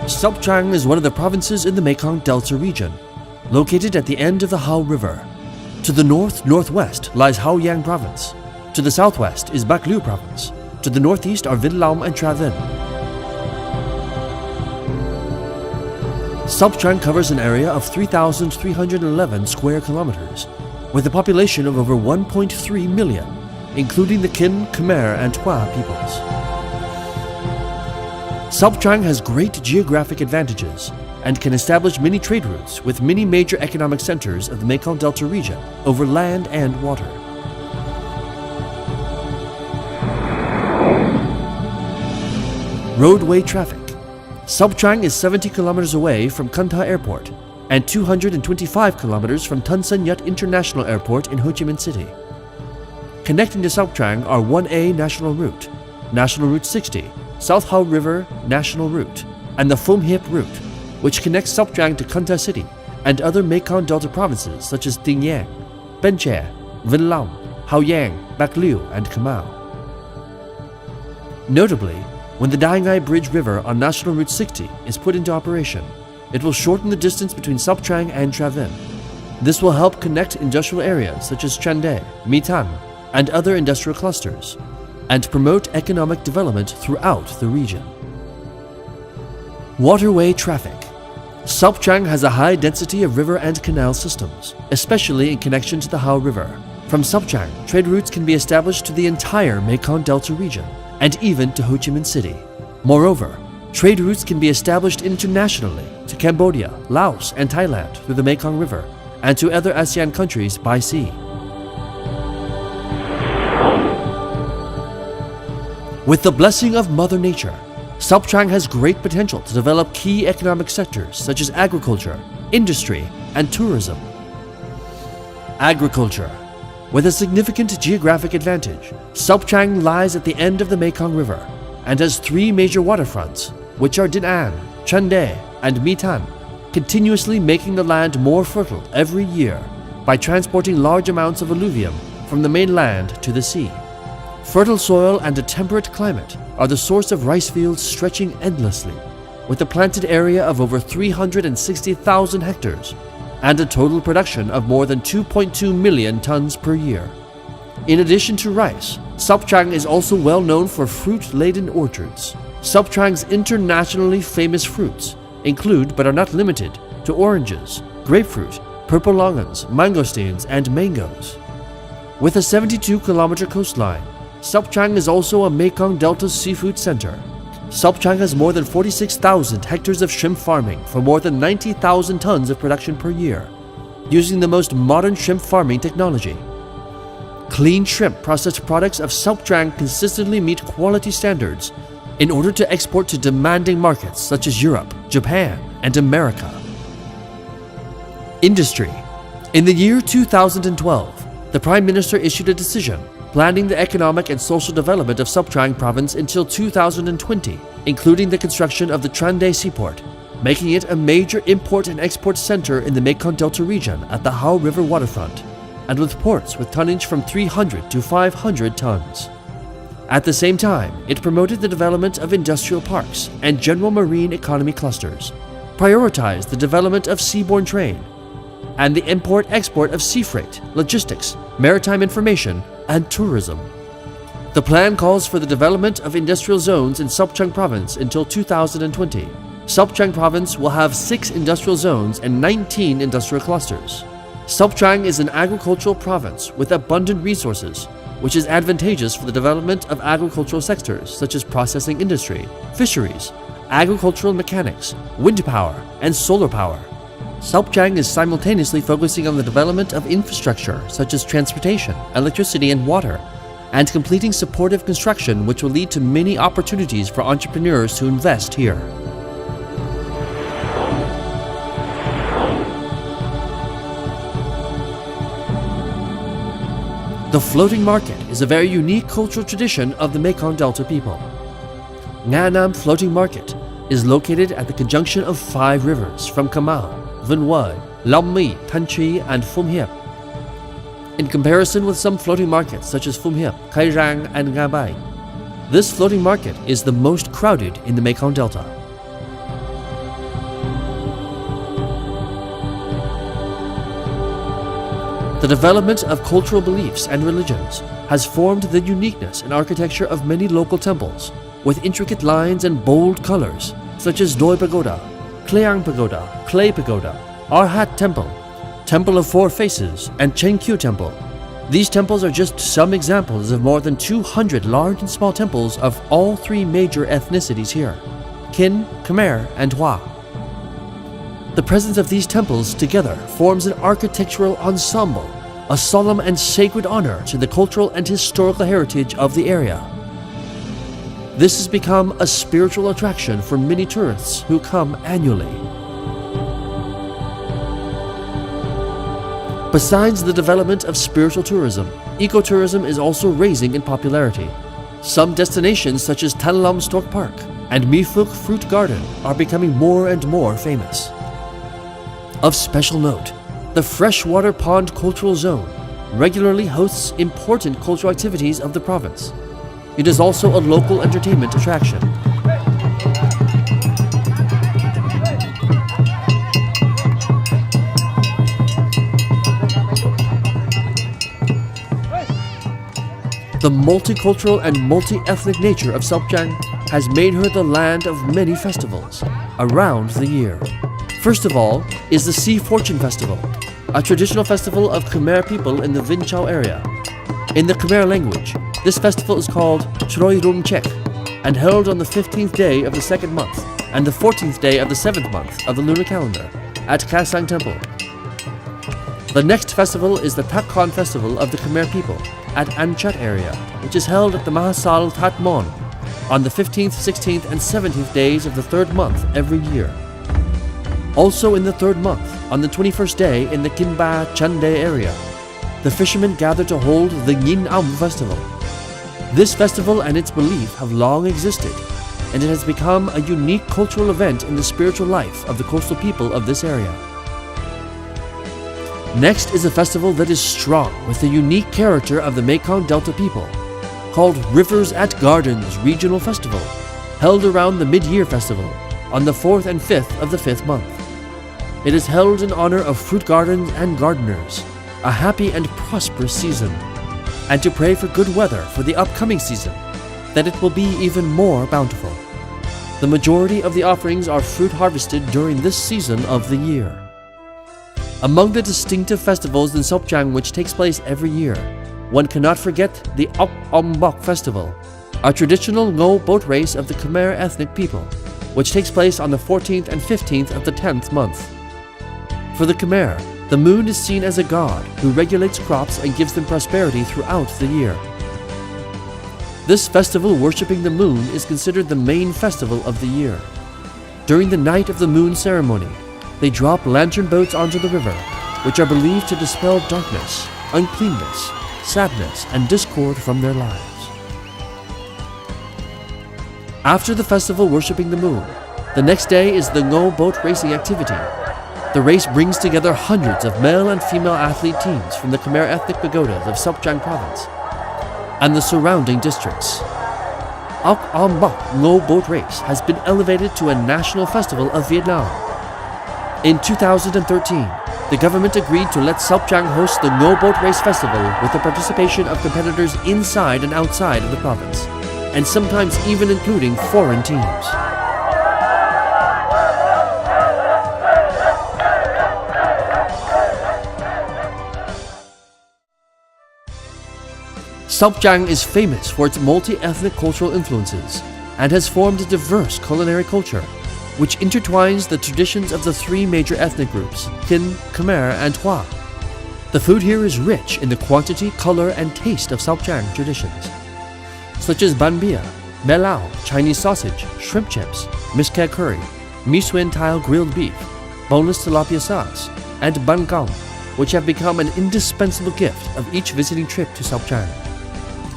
Sóc Trăng is one of the provinces in the Mekong Delta region, located at the end of the Hao River. To the north-northwest lies Hao Yang Province. To the southwest is Bac Lieu Province. To the northeast are Vĩnh Long and Tra Vinh. Sóc Trăng covers an area of 3,311 square kilometers, with a population of over 1.3 million, including the Kin, Khmer, and Twa peoples. Sóc Trăng has great geographic advantages and can establish many trade routes with many major economic centers of the Mekong Delta region over land and water. Roadway traffic. Sóc Trăng is 70 kilometers away from Can Tha Airport and 225 kilometers from Tan Son Nhut International Airport in Ho Chi Minh City. Connecting to Sóc Trăng are 1A National Route, National Route 60, South Hao River National Route, and the Phum Hiep Route, which connects Sóc Trăng to Can Tha City and other Mekong Delta provinces such as Tinh Giang, Ben Tre, Vĩnh Long, Hao Yang, Bac Lieu, and Khmer. Notably, when the Dai Ngai Bridge River on National Route 60 is put into operation, it will shorten the distance between Sóc Trăng and Tra Vinh. This will help connect industrial areas such as Trần Đề, My Than, and other industrial clusters, and promote economic development throughout the region. Waterway traffic. Sóc Trăng has a high density of river and canal systems, especially in connection to the Hao River. From Sóc Trăng, trade routes can be established to the entire Mekong Delta region, and even to Ho Chi Minh City. Moreover, trade routes can be established internationally to Cambodia, Laos, and Thailand through the Mekong River, and to other ASEAN countries by sea. With the blessing of Mother Nature, Sóc Trăng has great potential to develop key economic sectors such as agriculture, industry, and tourism. Agriculture. With a significant geographic advantage, Sóc Trăng lies at the end of the Mekong River and has three major waterfronts, which are Din An, Trần Đề, and My Than, continuously making the land more fertile every year by transporting large amounts of alluvium from the mainland to the sea. Fertile soil and a temperate climate are the source of rice fields stretching endlessly, with a planted area of over 360,000 hectares and a total production of more than 2.2 million tons per year. In addition to rice, Sóc Trăng is also well known for fruit-laden orchards. Sóc Trang's internationally famous fruits include, but are not limited to, oranges, grapefruit, purple longans, mangosteens, and mangoes. With a 72-kilometer coastline, Sóc Trăng is also a Mekong Delta seafood center. Sóc Trăng has more than 46,000 hectares of shrimp farming for more than 90,000 tons of production per year, using the most modern shrimp farming technology. Clean shrimp processed products of Sóc Trăng consistently meet quality standards in order to export to demanding markets such as Europe, Japan, and America. Industry. In the year 2012, the Prime Minister issued a decision planning the economic and social development of Sóc Trăng province until 2020, including the construction of the Trần Đề seaport, making it a major import and export center in the Mekong Delta region at the Hao River waterfront, and with ports with tonnage from 300 to 500 tons. At the same time, it promoted the development of industrial parks and general marine economy clusters, prioritized the development of seaborne trade, and the import-export of sea freight, logistics, maritime information, and tourism. The plan calls for the development of industrial zones in Sóc Trăng province until 2020. Sóc Trăng province will have 6 industrial zones and 19 industrial clusters. Sóc Trăng is an agricultural province with abundant resources, which is advantageous for the development of agricultural sectors such as processing industry, fisheries, agricultural mechanics, wind power, and solar power. Sóc Trăng is simultaneously focusing on the development of infrastructure such as transportation, electricity, and water, and completing supportive construction which will lead to many opportunities for entrepreneurs to invest here. The floating market is a very unique cultural tradition of the Mekong Delta people. Nga Nam Floating Market is located at the conjunction of 5 rivers from Cà Mau, Vân Huệ, Long My, Thanh Trì, and Phum Hiep. In comparison with some floating markets such as Phum Hiep, Khai Rang, and Nga Bai, this floating market is the most crowded in the Mekong Delta. The development of cultural beliefs and religions has formed the uniqueness and architecture of many local temples, with intricate lines and bold colors, such as Doi Pagoda, Kleang Pagoda, Clay Pagoda, Arhat Temple, Temple of Four Faces, and Chenkyu Temple. These temples are just some examples of more than 200 large and small temples of all three major ethnicities here: Kin, Khmer, and Hua. The presence of these temples together forms an architectural ensemble, a solemn and sacred honor to the cultural and historical heritage of the area. This has become a spiritual attraction for many tourists who come annually. Besides the development of spiritual tourism, ecotourism is also rising in popularity. Some destinations such as Tanlam Stork Park and Mifuk Fruit Garden are becoming more and more famous. Of special note, the Freshwater Pond Cultural Zone regularly hosts important cultural activities of the province. It is also a local entertainment attraction. The multicultural and multi-ethnic nature of Sóc Trăng has made her the land of many festivals around the year. First of all is the Sea Fortune Festival, a traditional festival of Khmer people in the Vinh Chau area. In the Khmer language, this festival is called Troi Rum Chek and held on the 15th day of the second month and the 14th day of the seventh month of the lunar calendar at Kasang Temple. The next festival is the Tak Khan Festival of the Khmer people at Anchat area, which is held at the Mahasal That Mon on the 15th, 16th, and 17th days of the third month every year. Also in the third month, on the 21st day in the Kinba Chande area, the fishermen gather to hold the Yin Am Festival. This festival and its belief have long existed, and it has become a unique cultural event in the spiritual life of the coastal people of this area. Next is a festival that is strong with the unique character of the Mekong Delta people, called Rivers at Gardens Regional Festival, held around the Mid-Year Festival on the 4th and 5th of the 5th month. It is held in honor of fruit gardens and gardeners, a happy and prosperous season, and to pray for good weather for the upcoming season, that it will be even more bountiful. The majority of the offerings are fruit harvested during this season of the year. Among the distinctive festivals in Sóc Trăng which takes place every year, one cannot forget the Ok Om Bok Festival, a traditional Ngo boat race of the Khmer ethnic people, which takes place on the 14th and 15th of the 10th month. For the Khmer, the moon is seen as a god who regulates crops and gives them prosperity throughout the year. This festival worshipping the moon is considered the main festival of the year. During the night of the moon ceremony, they drop lantern boats onto the river, which are believed to dispel darkness, uncleanness, sadness, and discord from their lives. After the festival worshipping the moon, the next day is the Ngo boat racing activity. The race brings together hundreds of male and female athlete teams from the Khmer ethnic pagodas of Sóc Trăng province and the surrounding districts. Ok Om Bok Ngo boat race has been elevated to a national festival of Vietnam. In 2013, the government agreed to let Sóc Trăng host the Ngo Boat Race Festival with the participation of competitors inside and outside of the province, and sometimes even including foreign teams. Sóc Trăng is famous for its multi-ethnic cultural influences and has formed a diverse culinary culture, which intertwines the traditions of the three major ethnic groups, Kin, Khmer, and Hua. The food here is rich in the quantity, color, and taste of Sóc Trăng traditions, such as banh bia, me lao, Chinese sausage, shrimp chips, miske curry, mi xuyen tile grilled beef, boneless tilapia sauce, and banh cong, which have become an indispensable gift of each visiting trip to Sóc Trăng.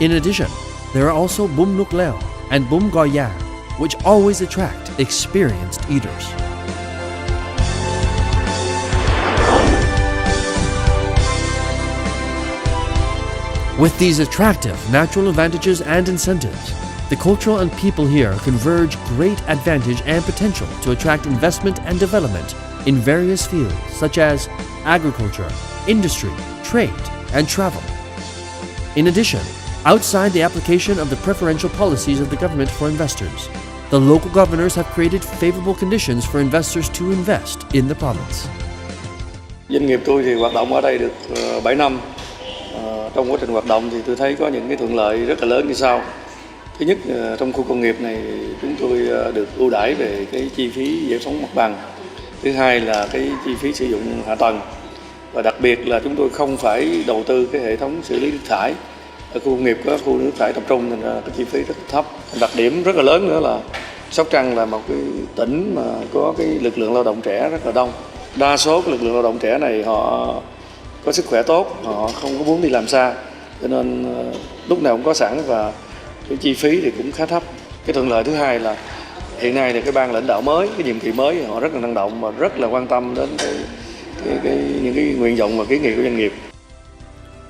In addition, there are also bum nuk leo and bum goya, which always attract experienced eaters. With these attractive natural advantages and incentives, the cultural and people here converge great advantage and potential to attract investment and development in various fields such as agriculture, industry, trade, and travel. In addition, outside the application of the preferential policies of the government for investors, the local governors have created favorable conditions for investors to invest in the province. Doanh nghiệp tôi thì hoạt động ở đây được 7 năm. Trong quá trình hoạt động thì tôi thấy có những cái thuận lợi rất là lớn như sau. Thứ nhất, trong khu công nghiệp này chúng tôi được ưu đãi về cái chi phí giải phóng mặt bằng. Thứ hai là cái chi phí sử dụng hạ tầng. Và đặc biệt là chúng tôi không phải đầu tư cái hệ thống xử lý nước thải. Ở khu công nghiệp có khu nước thải tập trung nên là cái chi phí rất thấp. Đặc điểm rất là lớn nữa là Sóc Trăng là một cái tỉnh mà có cái lực lượng lao động trẻ rất là đông. Đa số cái lực lượng lao động trẻ này họ có sức khỏe tốt, họ không có muốn đi làm xa, cho nên lúc nào cũng có sẵn và cái chi phí thì cũng khá thấp. Cái thuận lợi thứ hai là hiện nay thì cái ban lãnh đạo mới, cái nhiệm kỳ mới họ rất là năng động và rất là quan tâm đến những cái nguyện vọng và kiến nghị của doanh nghiệp.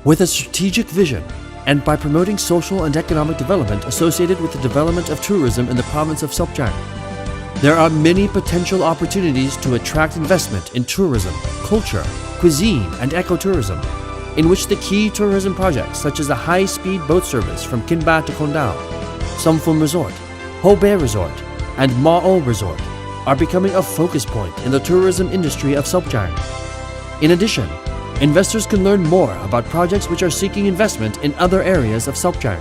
With a strategic vision and by promoting social and economic development associated with the development of tourism in the province of Sóc Trăng, there are many potential opportunities to attract investment in tourism, culture, cuisine, and ecotourism, in which the key tourism projects such as the high-speed boat service from Kinba to Condao, Sumphum Resort, Ho Be Resort, and Ma O Resort are becoming a focus point in the tourism industry of Sóc Trăng. In addition, investors can learn more about projects which are seeking investment in other areas of Sóc Trăng.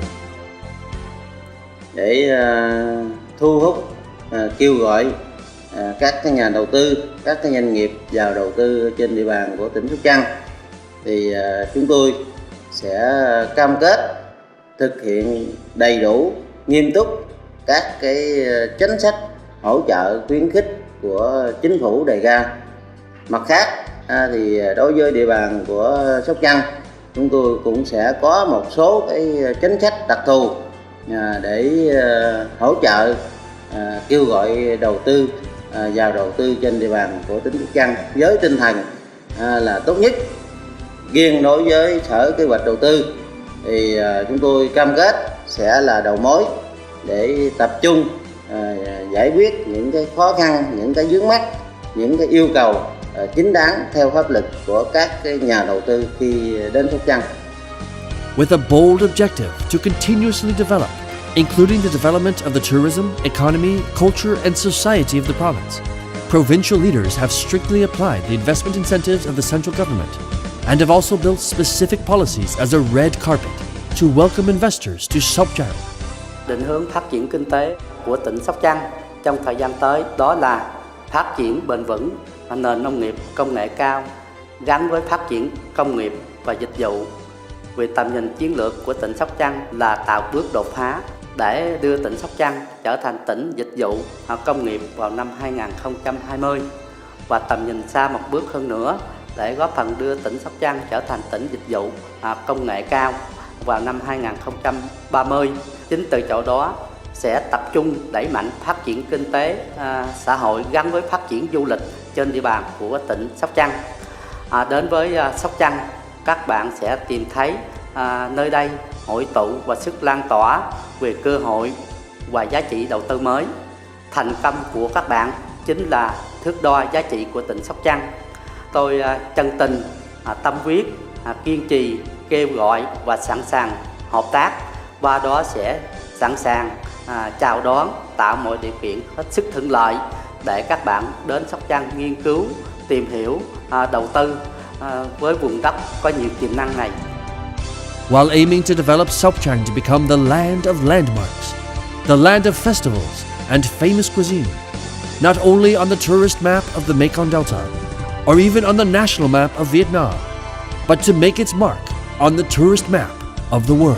Để thu hút, kêu gọi các cái nhà đầu tư, các cái doanh nghiệp vào đầu tư trên địa bàn của tỉnh Sóc Trăng, thì chúng tôi sẽ cam kết thực hiện đầy đủ, nghiêm túc các cái chính sách hỗ trợ khuyến khích của chính phủ đề ra. Mặt khác thì đối với địa bàn của Sóc Trăng, chúng tôi cũng sẽ có một số cái chính sách đặc thù để hỗ trợ kêu gọi đầu tư vào đầu tư trên địa bàn của tỉnh Sóc Trăng với tinh thần là tốt nhất. Riêng đối với Sở Kế hoạch Đầu tư thì chúng tôi cam kết sẽ là đầu mối để tập trung giải quyết những cái khó khăn, những cái vướng mắc, những cái yêu cầu chính đáng theo pháp luật của các cái nhà đầu tư khi đến Sóc Trăng. With a bold objective to continuously develop, including the development of the tourism, economy, culture, and society of the province, provincial leaders have strictly applied the investment incentives of the central government and have also built specific policies as a red carpet to welcome investors to Sóc Trăng. Định hướng phát triển kinh tế của tỉnh Sóc Trăng trong thời gian tới đó là phát triển bền vững nền nông nghiệp công nghệ cao gắn với phát triển công nghiệp và dịch vụ. Vì tầm nhìn chiến lược của tỉnh Sóc Trăng là tạo bước đột phá để đưa tỉnh Sóc Trăng trở thành tỉnh dịch vụ công nghiệp vào năm 2020 và tầm nhìn xa một bước hơn nữa để góp phần đưa tỉnh Sóc Trăng trở thành tỉnh dịch vụ công nghệ cao vào năm 2030. Chính từ chỗ đó sẽ tập trung đẩy mạnh phát triển kinh tế xã hội gắn với phát triển du lịch trên địa bàn của tỉnh Sóc Trăng. Đến với Sóc Trăng, các bạn sẽ tìm thấy nơi đây hội tụ và sức lan tỏa về cơ hội và giá trị đầu tư mới. Thành công của các bạn chính là thước đo giá trị của tỉnh Sóc Trăng. Tôi chân tình, tâm huyết, kiên trì, kêu gọi và sẵn sàng hợp tác, và đó sẽ sẵn sàng chào đón, tạo mọi điều kiện hết sức thuận lợi để các bạn đến Sóc Trăng nghiên cứu, tìm hiểu, đầu tư với vùng đất có nhiều tiềm năng này. While aiming to develop Sóc Trăng to become the land of landmarks, the land of festivals and famous cuisine, not only on the tourist map of the Mekong Delta, or even on the national map of Vietnam, but to make its mark on the tourist map of the world.